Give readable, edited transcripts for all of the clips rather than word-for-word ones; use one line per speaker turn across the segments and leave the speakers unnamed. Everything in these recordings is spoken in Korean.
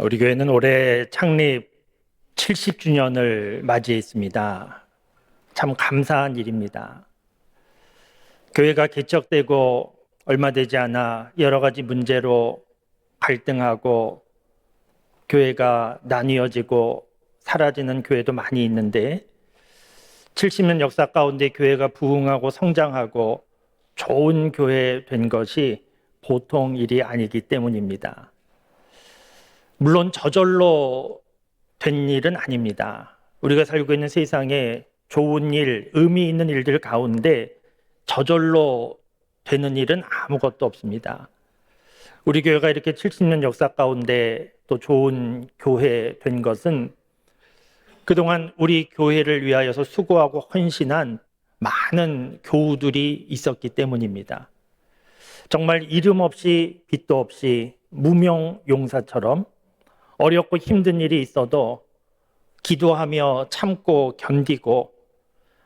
우리 교회는 올해 창립 70주년을 맞이했습니다. 참 감사한 일입니다. 교회가 개척되고 얼마 되지 않아 여러 가지 문제로 갈등하고 교회가 나뉘어지고 사라지는 교회도 많이 있는데 70년 역사 가운데 교회가 부흥하고 성장하고 좋은 교회 된 것이 보통 일이 아니기 때문입니다. 물론 저절로 된 일은 아닙니다. 우리가 살고 있는 세상에 좋은 일, 의미 있는 일들 가운데 저절로 되는 일은 아무것도 없습니다. 우리 교회가 이렇게 70년 역사 가운데 또 좋은 교회 된 것은 그동안 우리 교회를 위하여서 수고하고 헌신한 많은 교우들이 있었기 때문입니다. 정말 이름 없이 빛도 없이 무명용사처럼 어렵고 힘든 일이 있어도 기도하며 참고 견디고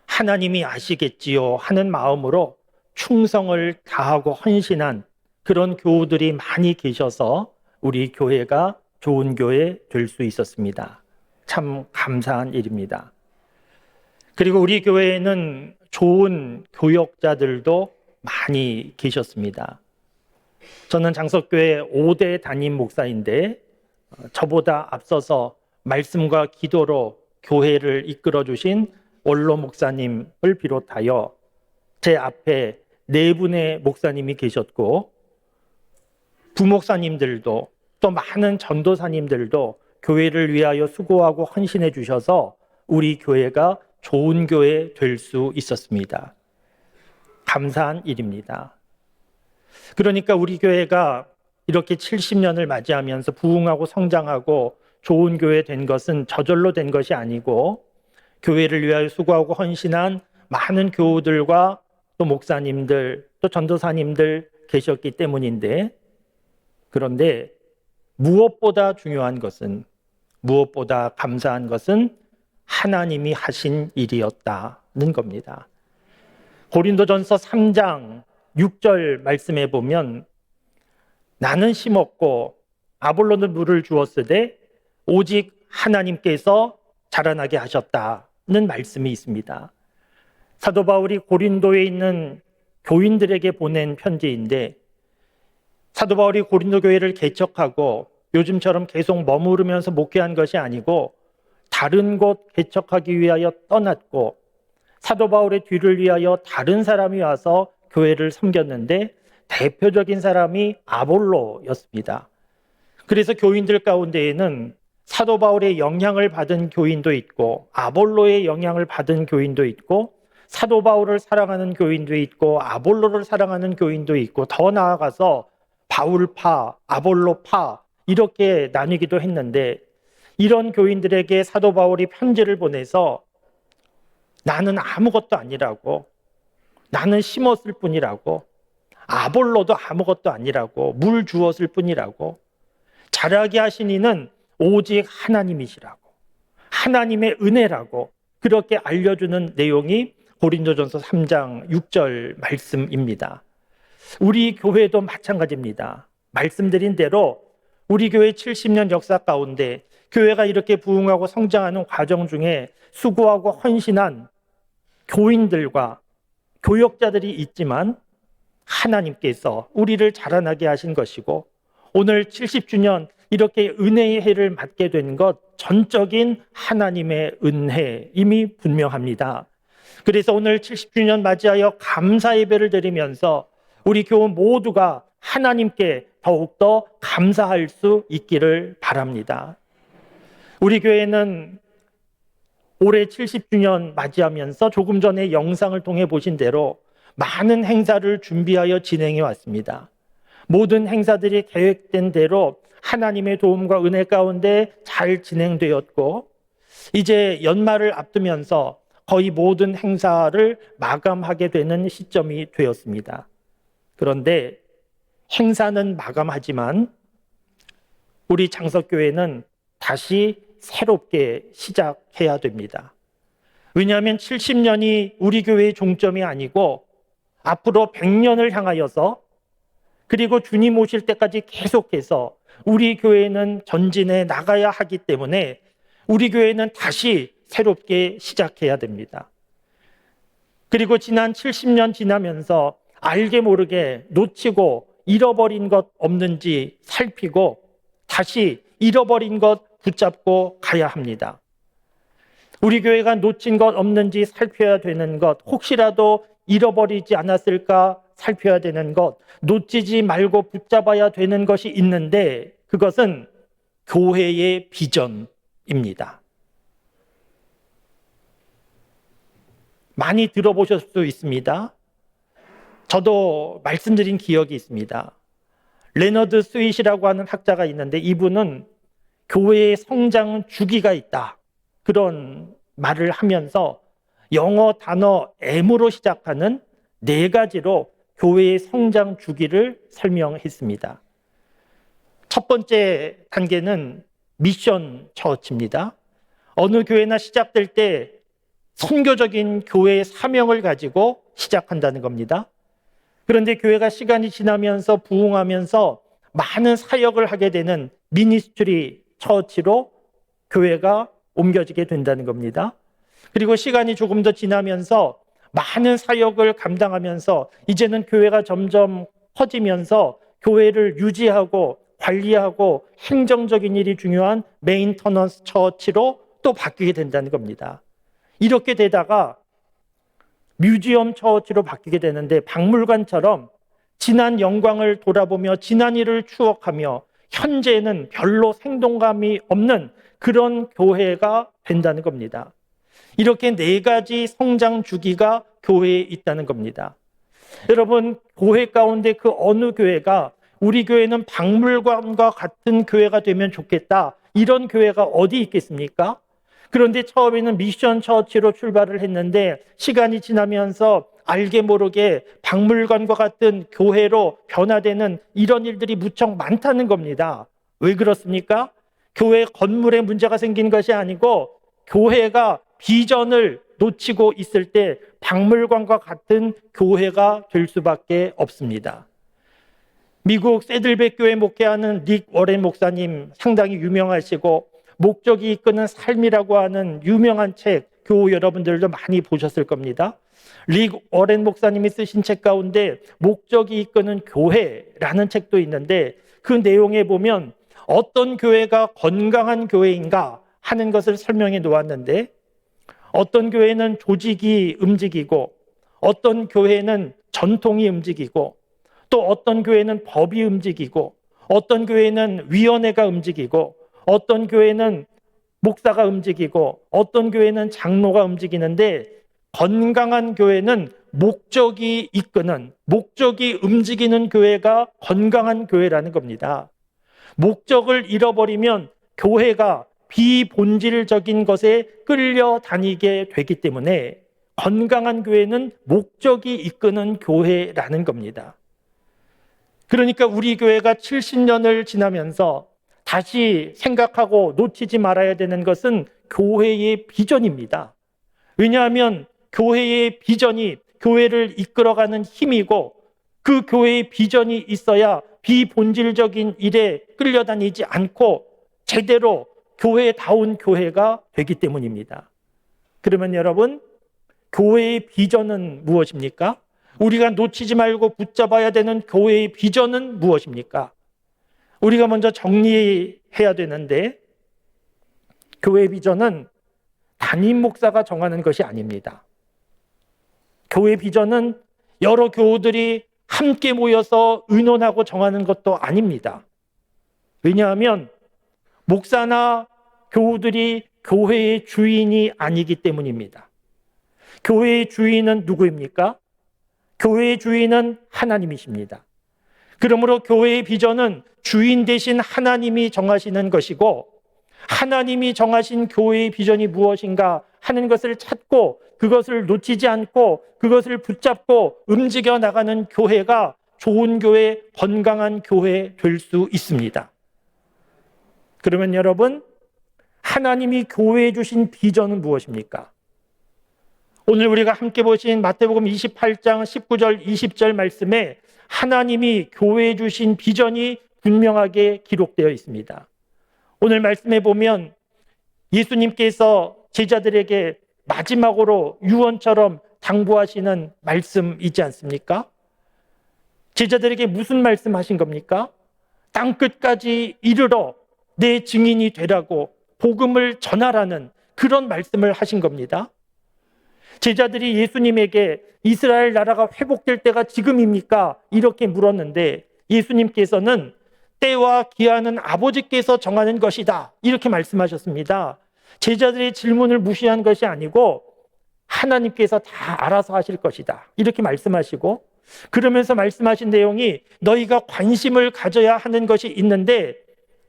하나님이 아시겠지요 하는 마음으로 충성을 다하고 헌신한 그런 교우들이 많이 계셔서 우리 교회가 좋은 교회 될 수 있었습니다. 참 감사한 일입니다. 그리고 우리 교회에는 좋은 교역자들도 많이 계셨습니다. 저는 장석교회 5대 담임 목사인데 저보다 앞서서 말씀과 기도로 교회를 이끌어 주신 원로 목사님을 비롯하여 제 앞에 4분의 목사님이 계셨고 부목사님들도 또 많은 전도사님들도 교회를 위하여 수고하고 헌신해 주셔서 우리 교회가 좋은 교회 될 수 있었습니다. 감사한 일입니다. 그러니까 우리 교회가 이렇게 70년을 맞이하면서 부흥하고 성장하고 좋은 교회 된 것은 저절로 된 것이 아니고 교회를 위하여 수고하고 헌신한 많은 교우들과 또 목사님들 또 전도사님들 계셨기 때문인데, 그런데 무엇보다 중요한 것은, 무엇보다 감사한 것은 하나님이 하신 일이었다는 겁니다. 고린도전서 3장 6절 말씀에 보면 나는 심었고 아볼로는 물을 주었으되 오직 하나님께서 자라나게 하셨다는 말씀이 있습니다. 사도 바울이 고린도에 있는 교인들에게 보낸 편지인데 사도 바울이 고린도 교회를 개척하고 요즘처럼 계속 머무르면서 목회한 것이 아니고 다른 곳 개척하기 위하여 떠났고 사도 바울의 뒤를 위하여 다른 사람이 와서 교회를 섬겼는데 대표적인 사람이 아볼로였습니다. 그래서 교인들 가운데에는 사도 바울의 영향을 받은 교인도 있고 아볼로의 영향을 받은 교인도 있고 사도 바울을 사랑하는 교인도 있고 아볼로를 사랑하는 교인도 있고 더 나아가서 바울파, 아볼로파 이렇게 나뉘기도 했는데 이런 교인들에게 사도 바울이 편지를 보내서 나는 아무것도 아니라고, 나는 심었을 뿐이라고, 아볼로도 아무것도 아니라고, 물 주었을 뿐이라고, 자라게 하신 이는 오직 하나님이시라고, 하나님의 은혜라고 그렇게 알려주는 내용이 고린도전서 3장 6절 말씀입니다. 우리 교회도 마찬가지입니다. 말씀드린 대로 우리 교회 70년 역사 가운데 교회가 이렇게 부흥하고 성장하는 과정 중에 수고하고 헌신한 교인들과 교역자들이 있지만 하나님께서 우리를 자라나게 하신 것이고 오늘 70주년 이렇게 은혜의 해를 맞게 된 것 전적인 하나님의 은혜임이 분명합니다. 그래서 오늘 70주년 맞이하여 감사 예배를 드리면서 우리 교우 모두가 하나님께 더욱더 감사할 수 있기를 바랍니다. 우리 교회는 올해 70주년 맞이하면서 조금 전에 영상을 통해 보신 대로 많은 행사를 준비하여 진행해 왔습니다. 모든 행사들이 계획된 대로 하나님의 도움과 은혜 가운데 잘 진행되었고 이제 연말을 앞두면서 거의 모든 행사를 마감하게 되는 시점이 되었습니다. 그런데 행사는 마감하지만 우리 장석교회는 다시 새롭게 시작해야 됩니다. 왜냐하면 70년이 우리 교회의 종점이 아니고 앞으로 100년을 향하여서 그리고 주님 오실 때까지 계속해서 우리 교회는 전진해 나가야 하기 때문에 우리 교회는 다시 새롭게 시작해야 됩니다. 그리고 지난 70년 지나면서 알게 모르게 놓치고 잃어버린 것 없는지 살피고 다시 잃어버린 것 붙잡고 가야 합니다. 우리 교회가 놓친 것 없는지 살펴야 되는 것, 혹시라도 잃어버리지 않았을까 살펴야 되는 것, 놓치지 말고 붙잡아야 되는 것이 있는데 그것은 교회의 비전입니다. 많이 들어보셨을 수 있습니다. 저도 말씀드린 기억이 있습니다. 레너드 스윗이라고 하는 학자가 있는데 이분은 교회의 성장 주기가 있다, 그런 말을 하면서 영어 단어 M으로 시작하는 4가지로 교회의 성장 주기를 설명했습니다. 첫 번째 단계는 미션 처치입니다. 어느 교회나 시작될 때 선교적인 교회의 사명을 가지고 시작한다는 겁니다. 그런데 교회가 시간이 지나면서 부흥하면서 많은 사역을 하게 되는 미니스트리 처치로 교회가 옮겨지게 된다는 겁니다. 그리고 시간이 조금 더 지나면서 많은 사역을 감당하면서 이제는 교회가 점점 커지면서 교회를 유지하고 관리하고 행정적인 일이 중요한 메인터넌스 처치로 또 바뀌게 된다는 겁니다. 이렇게 되다가 뮤지엄 처치로 바뀌게 되는데 박물관처럼 지난 영광을 돌아보며 지난 일을 추억하며 현재는 별로 생동감이 없는 그런 교회가 된다는 겁니다. 이렇게 4가지 성장 주기가 교회에 있다는 겁니다. 여러분, 교회 가운데 그 어느 교회가 우리 교회는 박물관과 같은 교회가 되면 좋겠다, 이런 교회가 어디 있겠습니까? 그런데 처음에는 미션 처치로 출발을 했는데 시간이 지나면서 알게 모르게 박물관과 같은 교회로 변화되는 이런 일들이 무척 많다는 겁니다. 왜 그렇습니까? 교회 건물에 문제가 생긴 것이 아니고 교회가 비전을 놓치고 있을 때 박물관과 같은 교회가 될 수밖에 없습니다. 미국 새들백 교회 목회하는 릭 워렌 목사님 상당히 유명하시고 목적이 이끄는 삶이라고 하는 유명한 책, 교우 여러분들도 많이 보셨을 겁니다. 릭 워렌 목사님이 쓰신 책 가운데 목적이 이끄는 교회라는 책도 있는데 그 내용에 보면 어떤 교회가 건강한 교회인가 하는 것을 설명해 놓았는데 어떤 교회는 조직이 움직이고 어떤 교회는 전통이 움직이고 또 어떤 교회는 법이 움직이고 어떤 교회는 위원회가 움직이고 어떤 교회는 목사가 움직이고 어떤 교회는 장로가 움직이는데 건강한 교회는 목적이 이끄는, 목적이 움직이는 교회가 건강한 교회라는 겁니다. 목적을 잃어버리면 교회가 비본질적인 것에 끌려다니게 되기 때문에 건강한 교회는 목적이 이끄는 교회라는 겁니다. 그러니까 우리 교회가 70년을 지나면서 다시 생각하고 놓치지 말아야 되는 것은 교회의 비전입니다. 왜냐하면 교회의 비전이 교회를 이끌어가는 힘이고 그 교회의 비전이 있어야 비본질적인 일에 끌려다니지 않고 제대로 교회다운 교회가 되기 때문입니다. 그러면 여러분, 교회의 비전은 무엇입니까? 우리가 놓치지 말고 붙잡아야 되는 교회의 비전은 무엇입니까? 우리가 먼저 정리해야 되는데 교회의 비전은 담임 목사가 정하는 것이 아닙니다. 교회의 비전은 여러 교우들이 함께 모여서 의논하고 정하는 것도 아닙니다. 왜냐하면 목사나 교우들이 교회의 주인이 아니기 때문입니다. 교회의 주인은 누구입니까? 교회의 주인은 하나님이십니다. 그러므로 교회의 비전은 주인 대신 하나님이 정하시는 것이고 하나님이 정하신 교회의 비전이 무엇인가 하는 것을 찾고 그것을 놓치지 않고 그것을 붙잡고 움직여 나가는 교회가 좋은 교회, 건강한 교회 될 수 있습니다. 그러면 여러분, 하나님이 교회에 주신 비전은 무엇입니까? 오늘 우리가 함께 보신 마태복음 28장 19절 20절 말씀에 하나님이 교회에 주신 비전이 분명하게 기록되어 있습니다. 오늘 말씀해 보면 예수님께서 제자들에게 마지막으로 유언처럼 당부하시는 말씀이지 않습니까? 제자들에게 무슨 말씀하신 겁니까? 땅 끝까지 이르러 내 증인이 되라고 복음을 전하라는 그런 말씀을 하신 겁니다. 제자들이 예수님에게 이스라엘 나라가 회복될 때가 지금입니까? 이렇게 물었는데 예수님께서는 때와 기한은 아버지께서 정하는 것이다. 이렇게 말씀하셨습니다. 제자들의 질문을 무시한 것이 아니고 하나님께서 다 알아서 하실 것이다. 이렇게 말씀하시고 그러면서 말씀하신 내용이 너희가 관심을 가져야 하는 것이 있는데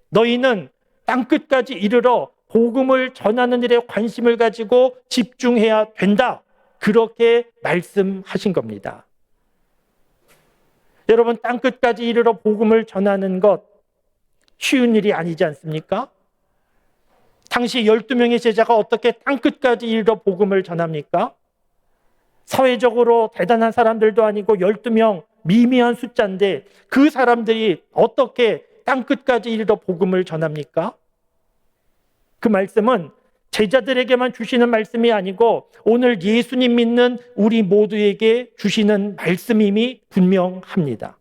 너희는 땅끝까지 이르러 복음을 전하는 일에 관심을 가지고 집중해야 된다. 그렇게 말씀하신 겁니다. 여러분, 땅끝까지 이르러 복음을 전하는 것 쉬운 일이 아니지 않습니까? 당시 12명의 제자가 어떻게 땅끝까지 이르러 복음을 전합니까? 사회적으로 대단한 사람들도 아니고 12명 미미한 숫자인데 그 사람들이 어떻게 땅끝까지 이르러 복음을 전합니까? 그 말씀은 제자들에게만 주시는 말씀이 아니고 오늘 예수님 믿는 우리 모두에게 주시는 말씀임이 분명합니다.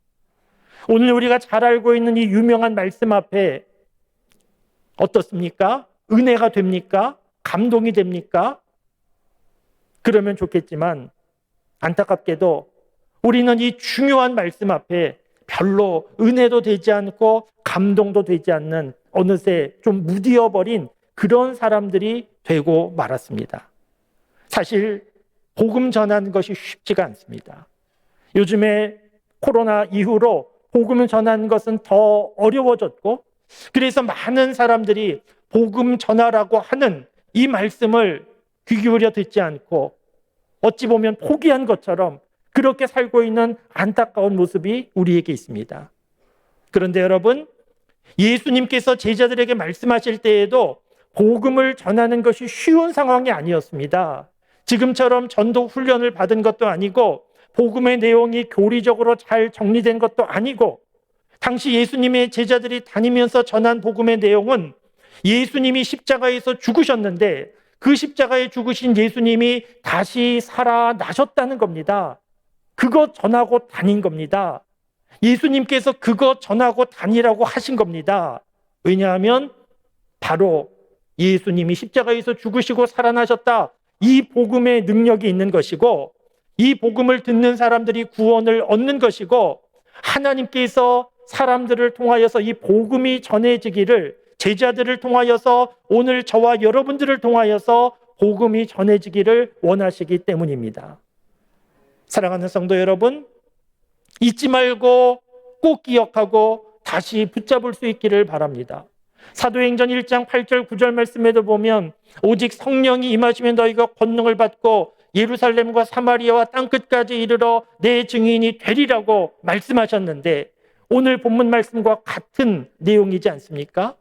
오늘 우리가 잘 알고 있는 이 유명한 말씀 앞에 어떻습니까? 은혜가 됩니까? 감동이 됩니까? 그러면 좋겠지만 안타깝게도 우리는 이 중요한 말씀 앞에 별로 은혜도 되지 않고 감동도 되지 않는 어느새 좀 무디어버린 그런 사람들이 되고 말았습니다. 사실 복음 전하는 것이 쉽지가 않습니다. 요즘에 코로나 이후로 복음 전하는 것은 더 어려워졌고 그래서 많은 사람들이 복음 전하라고 하는 이 말씀을 귀 기울여 듣지 않고 어찌 보면 포기한 것처럼 그렇게 살고 있는 안타까운 모습이 우리에게 있습니다. 그런데 여러분, 예수님께서 제자들에게 말씀하실 때에도 복음을 전하는 것이 쉬운 상황이 아니었습니다. 지금처럼 전도 훈련을 받은 것도 아니고 복음의 내용이 교리적으로 잘 정리된 것도 아니고 당시 예수님의 제자들이 다니면서 전한 복음의 내용은 예수님이 십자가에서 죽으셨는데 그 십자가에 죽으신 예수님이 다시 살아나셨다는 겁니다. 그거 전하고 다닌 겁니다. 예수님께서 그거 전하고 다니라고 하신 겁니다. 왜냐하면 바로 예수님이 십자가에서 죽으시고 살아나셨다. 이 복음의 능력이 있는 것이고 이 복음을 듣는 사람들이 구원을 얻는 것이고 하나님께서 사람들을 통하여서 이 복음이 전해지기를 제자들을 통하여서 오늘 저와 여러분들을 통하여서 복음이 전해지기를 원하시기 때문입니다. 사랑하는 성도 여러분, 잊지 말고 꼭 기억하고 다시 붙잡을 수 있기를 바랍니다. 사도행전 1장 8절 9절 말씀에도 보면 오직 성령이 임하시면 너희가 권능을 받고 예루살렘과 사마리아와 땅끝까지 이르러 내 증인이 되리라고 말씀하셨는데 오늘 본문 말씀과 같은 내용이지 않습니까?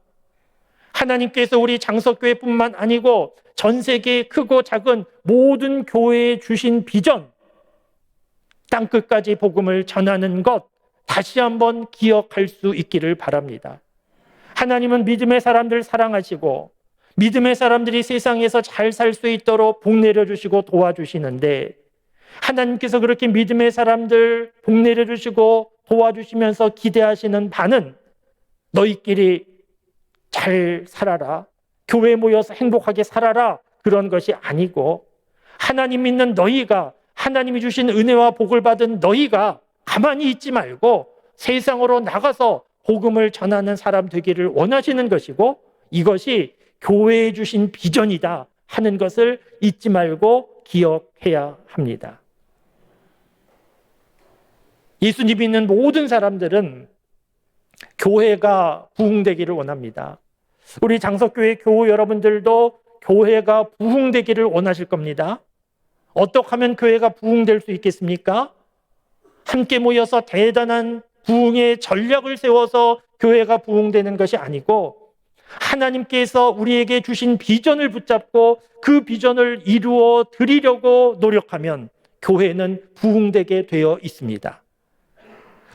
하나님께서 우리 장석교회뿐만 아니고 전 세계의 크고 작은 모든 교회에 주신 비전, 땅끝까지 복음을 전하는 것 다시 한번 기억할 수 있기를 바랍니다. 하나님은 믿음의 사람들 사랑하시고 믿음의 사람들이 세상에서 잘 살 수 있도록 복 내려주시고 도와주시는데 하나님께서 그렇게 믿음의 사람들 복 내려주시고 도와주시면서 기대하시는 바는 너희끼리 잘 살아라, 교회 모여서 행복하게 살아라 그런 것이 아니고 하나님 믿는 너희가 하나님이 주신 은혜와 복을 받은 너희가 가만히 있지 말고 세상으로 나가서 복음을 전하는 사람 되기를 원하시는 것이고 이것이 교회에 주신 비전이다 하는 것을 잊지 말고 기억해야 합니다. 예수님 믿는 모든 사람들은 교회가 부흥되기를 원합니다. 우리 장석교회 교우 여러분들도 교회가 부흥되기를 원하실 겁니다. 어떻게 하면 교회가 부흥될 수 있겠습니까? 함께 모여서 대단한 부흥의 전략을 세워서 교회가 부흥되는 것이 아니고 하나님께서 우리에게 주신 비전을 붙잡고 그 비전을 이루어 드리려고 노력하면 교회는 부흥되게 되어 있습니다.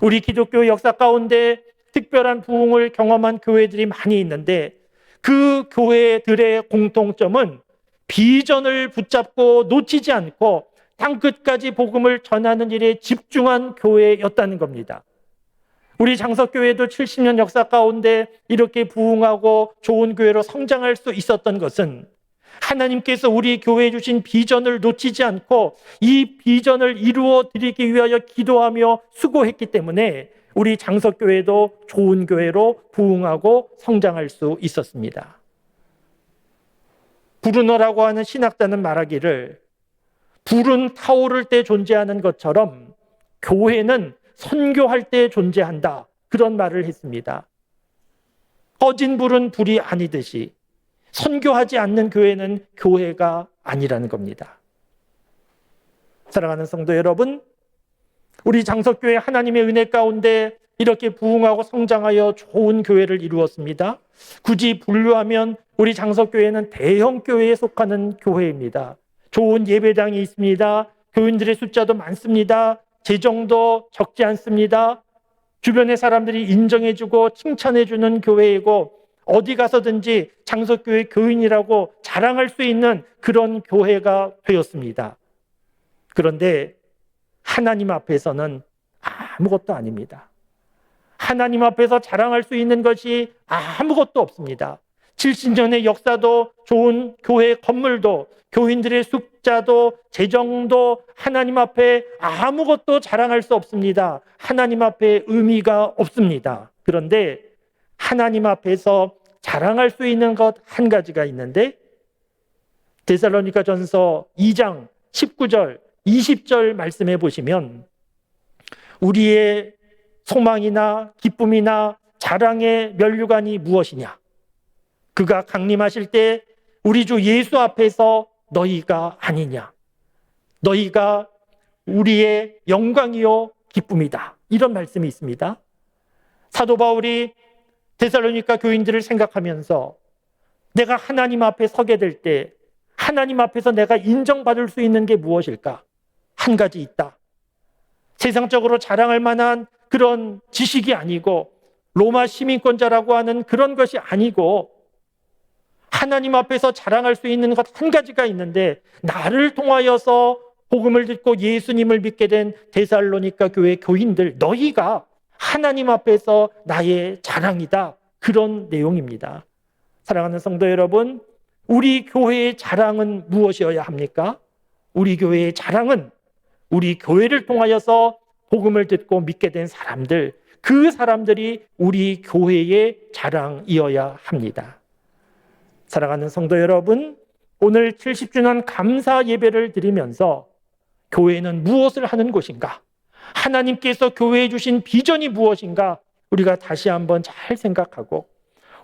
우리 기독교 역사 가운데 특별한 부흥을 경험한 교회들이 많이 있는데 그 교회들의 공통점은 비전을 붙잡고 놓치지 않고 땅끝까지 복음을 전하는 일에 집중한 교회였다는 겁니다. 우리 장석교회도 70년 역사 가운데 이렇게 부흥하고 좋은 교회로 성장할 수 있었던 것은 하나님께서 우리 교회에 주신 비전을 놓치지 않고 이 비전을 이루어 드리기 위하여 기도하며 수고했기 때문에 우리 장석교회도 좋은 교회로 부흥하고 성장할 수 있었습니다. 브루너라고 하는 신학자는 말하기를 불은 타오를 때 존재하는 것처럼 교회는 선교할 때 존재한다. 그런 말을 했습니다. 꺼진 불은 불이 아니듯이 선교하지 않는 교회는 교회가 아니라는 겁니다. 사랑하는 성도 여러분, 우리 장석교회 하나님의 은혜 가운데 이렇게 부흥하고 성장하여 좋은 교회를 이루었습니다. 굳이 분류하면 우리 장석교회는 대형 교회에 속하는 교회입니다. 좋은 예배당이 있습니다. 교인들의 숫자도 많습니다. 재정도 적지 않습니다. 주변의 사람들이 인정해주고 칭찬해주는 교회이고 어디 가서든지 장석교회 교인이라고 자랑할 수 있는 그런 교회가 되었습니다. 그런데 하나님 앞에서는 아무것도 아닙니다. 하나님 앞에서 자랑할 수 있는 것이 아무것도 없습니다. 70년의 역사도 좋은 교회 건물도 교인들의 숫자도 재정도 하나님 앞에 아무것도 자랑할 수 없습니다. 하나님 앞에 의미가 없습니다. 그런데 하나님 앞에서 자랑할 수 있는 것 한 가지가 있는데 데살로니가전서 2장 19절 20절 말씀해 보시면 우리의 소망이나 기쁨이나 자랑의 면류관이 무엇이냐? 그가 강림하실 때 우리 주 예수 앞에서 너희가 아니냐? 너희가 우리의 영광이요 기쁨이다. 이런 말씀이 있습니다. 사도 바울이 데살로니가 교인들을 생각하면서 내가 하나님 앞에 서게 될 때 하나님 앞에서 내가 인정받을 수 있는 게 무엇일까? 한 가지 있다. 세상적으로 자랑할 만한 그런 지식이 아니고 로마 시민권자라고 하는 그런 것이 아니고 하나님 앞에서 자랑할 수 있는 것 한 가지가 있는데 나를 통하여서 복음을 듣고 예수님을 믿게 된 데살로니가 교회 교인들 너희가 하나님 앞에서 나의 자랑이다. 그런 내용입니다. 사랑하는 성도 여러분, 우리 교회의 자랑은 무엇이어야 합니까? 우리 교회의 자랑은 우리 교회를 통하여서 복음을 듣고 믿게 된 사람들, 그 사람들이 우리 교회의 자랑이어야 합니다. 사랑하는 성도 여러분, 오늘 70주년 감사 예배를 드리면서 교회는 무엇을 하는 곳인가? 하나님께서 교회에 주신 비전이 무엇인가? 우리가 다시 한번 잘 생각하고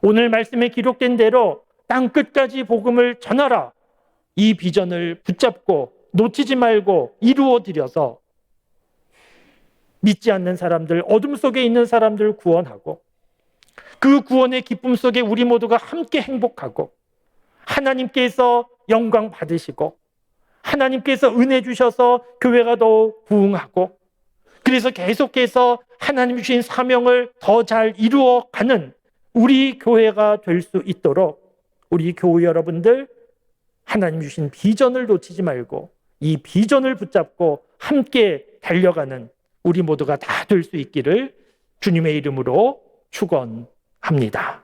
오늘 말씀에 기록된 대로 땅끝까지 복음을 전하라. 이 비전을 붙잡고 놓치지 말고 이루어 드려서 믿지 않는 사람들, 어둠 속에 있는 사람들을 구원하고 그 구원의 기쁨 속에 우리 모두가 함께 행복하고 하나님께서 영광 받으시고 하나님께서 은혜 주셔서 교회가 더욱 부흥하고 그래서 계속해서 하나님 주신 사명을 더 잘 이루어가는 우리 교회가 될 수 있도록 우리 교회 여러분들 하나님 주신 비전을 놓치지 말고 이 비전을 붙잡고 함께 달려가는 우리 모두가 다 될 수 있기를 주님의 이름으로 축원합니다.